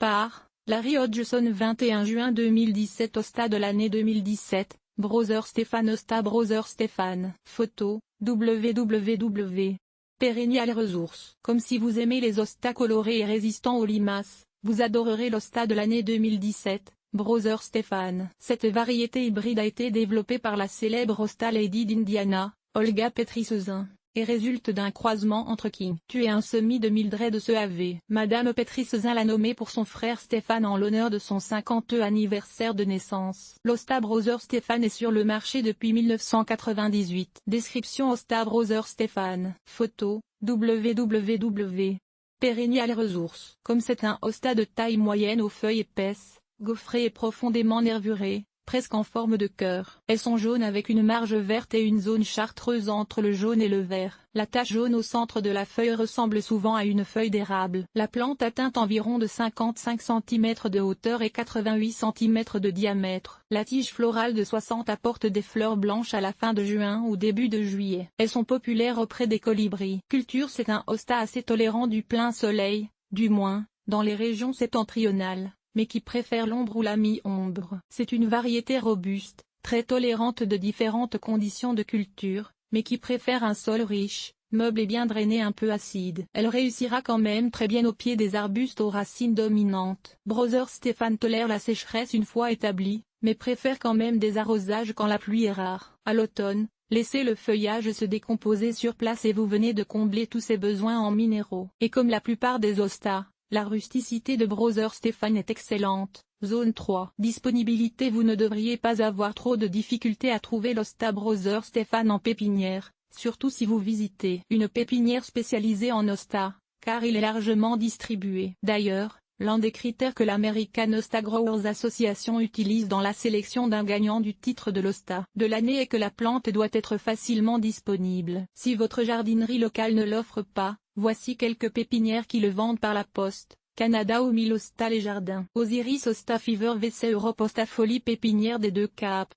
Par Larry Hodgson 21 juin 2017 Hosta de l'année 2017, Brother Stéphane Hosta Brother Stéphane. Photo, www. Perennial Resources. Comme si vous aimez les hostas colorés et résistants aux limaces, vous adorerez l'Hosta de l'année 2017, Brother Stéphane. Cette variété hybride a été développée par la célèbre Hosta Lady d'Indiana, Olga Petrisezin, et résulte d'un croisement entre King Tu et un semi de Mildred SEAV. Madame Petrisezin l'a nommé pour son frère Stéphane en l'honneur de son 50e anniversaire de naissance. L'Hosta Brother Stéphane est sur le marché depuis 1998. Description Hosta Brother Stéphane. Photo, www. Perennial Resources. Comme c'est un hosta de taille moyenne aux feuilles épaisses, gaufrées et profondément nervurées, presque en forme de cœur. Elles sont jaunes avec une marge verte et une zone chartreuse entre le jaune et le vert. La tache jaune au centre de la feuille ressemble souvent à une feuille d'érable. La plante atteint environ de 55 cm de hauteur et 88 cm de diamètre. La tige florale de 60 apporte des fleurs blanches à la fin de juin ou début de juillet. Elles sont populaires auprès des colibris. Culture C'est un hosta assez tolérant du plein soleil, du moins, dans les régions septentrionales, mais qui préfère l'ombre ou la mi-ombre. C'est une variété robuste, très tolérante de différentes conditions de culture, mais qui préfère un sol riche, meuble et bien drainé un peu acide. Elle réussira quand même très bien au pied des arbustes aux racines dominantes. Brother Stéphane tolère la sécheresse une fois établie, mais préfère quand même des arrosages quand la pluie est rare. À l'automne, laissez le feuillage se décomposer sur place et vous venez de combler tous ses besoins en minéraux. Et comme la plupart des hostas, la rusticité de Brother Stéphane est excellente. Zone 3. Disponibilité Vous ne devriez pas avoir trop de difficultés à trouver l'Hosta Brother Stéphane en pépinière, surtout si vous visitez une pépinière spécialisée en hosta, car il est largement distribué. D'ailleurs, l'un des critères que l'American Hosta Growers Association utilise dans la sélection d'un gagnant du titre de l'Hosta de l'année est que la plante doit être facilement disponible. Si votre jardinerie locale ne l'offre pas, voici quelques pépinières qui le vendent par la poste. Canada ou 1000 Hosta Les Jardins. Osiris Hosta Fever VC Europe Hosta Folie Pépinière des Deux Caps.